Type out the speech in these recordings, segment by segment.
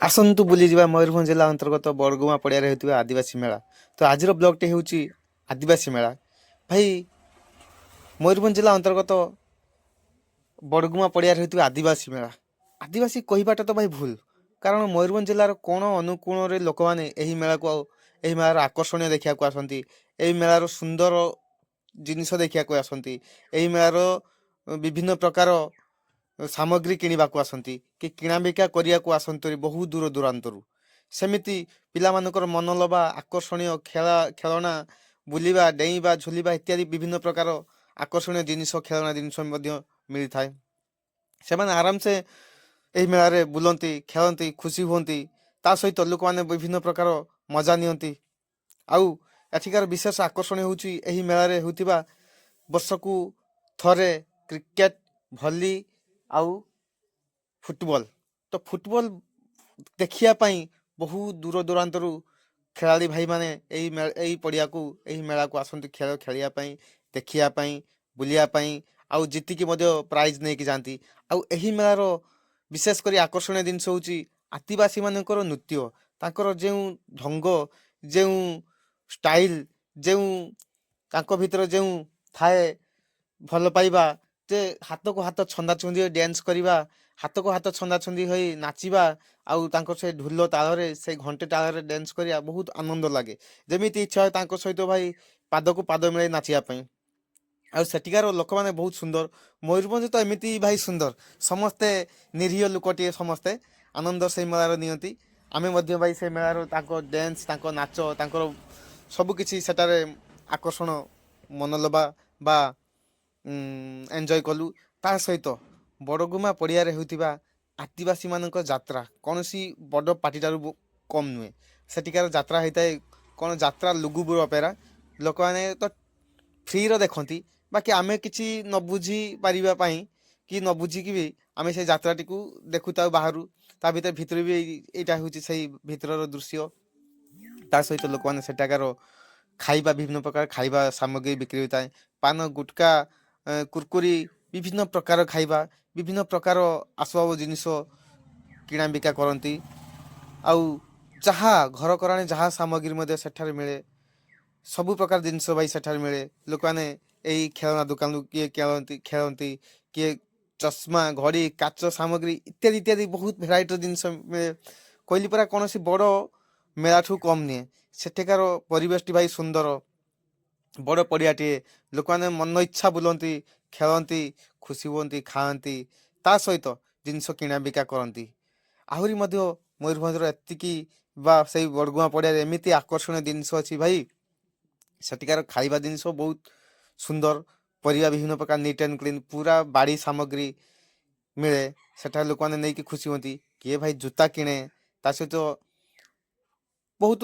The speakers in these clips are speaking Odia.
ଆସନ୍ତୁ ବୁଲିଯିବା ମୟୂରଭଞ୍ଜ ଜିଲ୍ଲା ଅନ୍ତର୍ଗତ ବଡ଼ଗୁମା ପଡ଼ିଆରେ ହେଉଥିବା ଆଦିବାସୀ ମେଳା। ତ ଆଜିର ବ୍ଲଗ୍ଟି ହେଉଛି ଆଦିବାସୀ ମେଳା। ଭାଇ, ମୟୂରଭଞ୍ଜ ଜିଲ୍ଲା ଅନ୍ତର୍ଗତ ବଡ଼ଗୁମା ପଡ଼ିଆରେ ହେଉଥିବା ଆଦିବାସୀ ମେଳା। ଆଦିବାସୀ କହିବାଟା ତ ଭାଇ ଭୁଲ, କାରଣ ମୟୂରଭଞ୍ଜ ଜିଲ୍ଲାର କୋଣ ଅନୁକୋଣରେ ଲୋକମାନେ ଏହି ମେଳାକୁ ଏହି ମେଳାର ଆକର୍ଷଣୀୟ ଦେଖିବାକୁ ଆସନ୍ତି। ଏହି ମେଳାର ସୁନ୍ଦର ଜିନିଷ ଦେଖିବାକୁ ଆସନ୍ତି। ଏହି ମେଳାର ବିଭିନ୍ନ ପ୍ରକାର ସାମଗ୍ରୀ କିଣିବାକୁ ଆସନ୍ତି, କି କିଣାବିକା କରିବାକୁ ଆସନ୍ତି ବହୁ ଦୂର ଦୂରାନ୍ତରୁ। ସେମିତି ପିଲାମାନଙ୍କର ମନଲୋଭା ଆକର୍ଷଣୀୟ ଖେଳନା, ବୁଲିବା, ଡେଇଁବା, ଝୁଲିବା ଇତ୍ୟାଦି ବିଭିନ୍ନ ପ୍ରକାର ଆକର୍ଷଣୀୟ ଜିନିଷ, ଖେଳନା ଜିନିଷ ମଧ୍ୟ ମିଳିଥାଏ। ସେମାନେ ଆରାମସେ ଏହି ମେଳାରେ ବୁଲନ୍ତି, ଖେଳନ୍ତି, ଖୁସି ହୁଅନ୍ତି। ତା ସହିତ ଲୋକମାନେ ବିଭିନ୍ନ ପ୍ରକାର ମଜା ନିଅନ୍ତି। ଆଉ ଏଠିକାର ବିଶେଷ ଆକର୍ଷଣୀୟ ହେଉଛି ଏହି ମେଳାରେ ହେଉଥିବା ବର୍ଷକୁ ଥରେ କ୍ରିକେଟ, ଭଲି ଆଉ ଫୁଟବଲ। ତ ଫୁଟବଲ ଦେଖିବା ପାଇଁ ବହୁ ଦୂର ଦୂରାନ୍ତରୁ ଖେଳାଳି ଭାଇମାନେ ଏହି ପଡ଼ିଆକୁ, ଏହି ମେଳାକୁ ଆସନ୍ତି ଖେଳ ଖେଳିବା ପାଇଁ, ଦେଖିବା ପାଇଁ, ବୁଲିବା ପାଇଁ, ଆଉ ଜିତିକି ମଧ୍ୟ ପ୍ରାଇଜ୍ ନେଇକି ଯାଆନ୍ତି। ଆଉ ଏହି ମେଳାର ବିଶେଷ କରି ଆକର୍ଷଣୀୟ ଜିନିଷ ହେଉଛି ଆଦିବାସୀମାନଙ୍କର ନୃତ୍ୟ। ତାଙ୍କର ଯେଉଁ ଢଙ୍ଗ, ଯେଉଁ ଷ୍ଟାଇଲ, ଯେଉଁ ତାଙ୍କ ଭିତରେ ଯେଉଁ ଥାଏ ଭଲ ପାଇବା, ଯେ ହାତକୁ ହାତ ଛନ୍ଦାଛନ୍ଦି ହୋଇ ଡ୍ୟାନ୍ସ କରିବା, ହାତକୁ ହାତ ଛନ୍ଦାଛନ୍ଦି ହୋଇ ନାଚିବା, ଆଉ ତାଙ୍କ ସେ ଢୋଲ ତାଳରେ, ସେ ଘଣ୍ଟେ ତାଳରେ ଡ୍ୟାନ୍ସ କରିବା ବହୁତ ଆନନ୍ଦ ଲାଗେ। ଯେମିତି ଇଚ୍ଛା ହୁଏ ତାଙ୍କ ସହିତ ଭାଇ ପାଦକୁ ପାଦ ମିଳାଇ ନାଚିବା ପାଇଁ। ଆଉ ସେଠିକାର ଲୋକମାନେ ବହୁତ ସୁନ୍ଦର। ମୟୂରଭଞ୍ଜ ତ ଏମିତି ଭାଇ ସୁନ୍ଦର, ସମସ୍ତେ ନିରୀହ ଲୋକଟିଏ, ସମସ୍ତେ ଆନନ୍ଦ ସେଇ ମେଳାର ନିଅନ୍ତି। ଆମେ ମଧ୍ୟ ଭାଇ ସେ ମେଳାର ତାଙ୍କ ଡ୍ୟାନ୍ସ, ତାଙ୍କ ନାଚ, ତାଙ୍କର ସବୁକିଛି ସେଠାରେ ଆକର୍ଷଣ ମନଲୋଭା ବା ଏନ୍ଜୟ କଲୁ। ତା ସହିତ ବଡ଼ଗୁମା ପଡ଼ିଆରେ ହେଉଥିବା ଆଦିବାସୀମାନଙ୍କ ଯାତ୍ରା କୌଣସି ବଡ଼ ପାର୍ଟିଠାରୁ କମ୍ ନୁହେଁ। ସେଠିକାର ଯାତ୍ରା ହେଇଥାଏ କ'ଣ, ଯାତ୍ରା ଲୁଗୁବୁରୁ ଅପେରା। ଲୋକମାନେ ତ ଫ୍ରିର ଦେଖନ୍ତି, ବାକି ଆମେ କିଛି ନ ବୁଝି ପାରିବା ପାଇଁ, କି ନ ବୁଝିକି ବି ଆମେ ସେଇ ଯାତ୍ରାଟିକୁ ଦେଖୁଥାଉ ବାହାରୁ। ତା ଭିତରେ ବି ଏଇଟା ହେଉଛି ସେଇ ଭିତରର ଦୃଶ୍ୟ। ତା ସହିତ ଲୋକମାନେ ସେଠାକାର ଖାଇବା, ବିଭିନ୍ନ ପ୍ରକାର ଖାଇବା ସାମଗ୍ରୀ ବିକ୍ରି ହୋଇଥାଏ। ପାନ, ଗୁଟକା, କୁରକୁରି, ବିଭିନ୍ନ ପ୍ରକାର ଖାଇବା, ବିଭିନ୍ନ ପ୍ରକାର ଆସବାବ ଜିନିଷ କିଣାବିକା କରନ୍ତି। ଆଉ ଯାହା ଘରକରଣା ଯାହା ସାମଗ୍ରୀ ମଧ୍ୟ ସେଠାରେ ମିଳେ। ସବୁ ପ୍ରକାର ଜିନିଷ ଭାଇ ସେଠାରେ ମିଳେ। ଲୋକମାନେ ଏହି ଖେଳନା ଦୋକାନରୁ କିଏ ଖେଳନ୍ତି, କିଏ ଚଷମା, ଘଡ଼ି, କାଚ ସାମଗ୍ରୀ ଇତ୍ୟାଦି ଇତ୍ୟାଦି ବହୁତ ଭେରାଇଟିର ଜିନିଷ ମିଳେ। କହିଲି ପରା, କୌଣସି ବଡ଼ ମେଳାଠୁ କମ୍ ନୁହେଁ। ସେଠିକାର ପରିବେଶଟି ଭାଇ ସୁନ୍ଦର, ବଡ଼ ପଡ଼ିଆଟିଏ। ଲୋକମାନେ ମନ ଇଚ୍ଛା ବୁଲନ୍ତି, ଖେଳନ୍ତି, ଖୁସି ହୁଅନ୍ତି, ଖାଆନ୍ତି, ତା ସହିତ ଜିନିଷ କିଣାବିକା କରନ୍ତି। ଆହୁରି ମଧ୍ୟ ମୟୂରଭଞ୍ଜର ଏତିକି ବା ସେଇ ବଡ଼ଗୁମା ପଡ଼ିଆରେ ଏମିତି ଆକର୍ଷଣୀୟ ଜିନିଷ ଅଛି ଭାଇ। ସେଠିକାର ଖାଇବା ଜିନିଷ ବହୁତ ସୁନ୍ଦର, ପରିବା ବିଭିନ୍ନ ପ୍ରକାର ନିଟ୍ ଆଣ୍ଡ କ୍ଲିନ୍, ପୁରା ବାଡ଼ି ସାମଗ୍ରୀ ମିଳେ। ସେଠାରେ ଲୋକମାନେ ନେଇକି ଖୁସି ହୁଅନ୍ତି। କିଏ ଭାଇ ଜୋତା କିଣେ, ତା ସହିତ ବହୁତ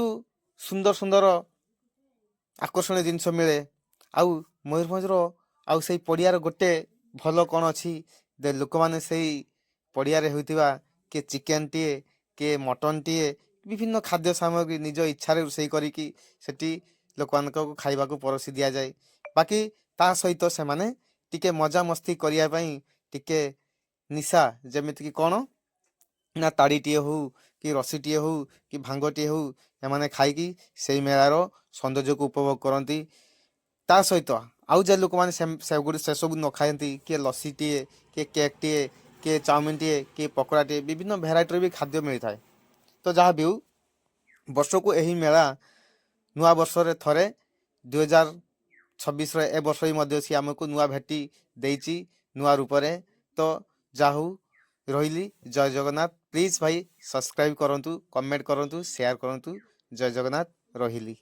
ସୁନ୍ଦର ସୁନ୍ଦର ଆକର୍ଷଣୀୟ ଜିନିଷ ମିଳେ। ଆଉ ମୟୂରଭଞ୍ଜର ଆଉ ସେଇ ପଡ଼ିଆର ଗୋଟେ ଭଲ କ'ଣ ଅଛି, ଯେ ଲୋକମାନେ ସେଇ ପଡ଼ିଆରେ ହେଉଥିବା କିଏ ଚିକେନଟିଏ, କିଏ ମଟନଟିଏ, ବିଭିନ୍ନ ଖାଦ୍ୟ ସାମଗ୍ରୀ ନିଜ ଇଚ୍ଛାରେ ରୋଷେଇ କରିକି ସେଠି ଲୋକମାନଙ୍କୁ ଖାଇବାକୁ ପରସି ଦିଆଯାଏ। ବାକି ତା ସହିତ ସେମାନେ ଟିକେ ମଜାମସ୍ତି କରିବା ପାଇଁ ଟିକେ ନିଶା, ଯେମିତିକି କ'ଣ ନା ତାଡ଼ିଟିଏ ହଉ, କି ରସିଟିଏ ହଉ, କି ଭାଙ୍ଗଟିଏ ହଉ, ଏମାନେ ଖାଇକି ସେଇ ମେଳାର ସୌନ୍ଦର୍ଯ୍ୟକୁ ଉପଭୋଗ କରନ୍ତି। ତା ସହିତ ଆଉ ଯେ ଲୋକମାନେ ସେସବୁ ନ ଖାଆନ୍ତି, କିଏ ଲସିଟିଏ, କିଏ କେକ୍ଟିଏ, କିଏ ଚାଉମିନଟିଏ, କିଏ ପକୋଡ଼ାଟିଏ, ବିଭିନ୍ନ ଭେରାଇଟିର ବି ଖାଦ୍ୟ ମିଳିଥାଏ। ତ ଯାହା ବି ହଉ, ବର୍ଷକୁ ଏହି ମେଳା ନୂଆ ବର୍ଷରେ ଥରେ, 2026ର ଏ ବର୍ଷ ବି ମଧ୍ୟ ସିଏ ଆମକୁ ନୂଆ ଭେଟି ଦେଇଛି, ନୂଆ ରୂପରେ। ତ ଯାହା ହଉ, ରହିଲି। ଜୟ ଜଗନ୍ନାଥ। ପ୍ଲିଜ୍ ଭାଇ ସବସ୍କ୍ରାଇବ୍ କରନ୍ତୁ, କମେଣ୍ଟ କରନ୍ତୁ, ସେୟାର କରନ୍ତୁ। ଜୟ ଜଗନ୍ନାଥ, ରହିଲି।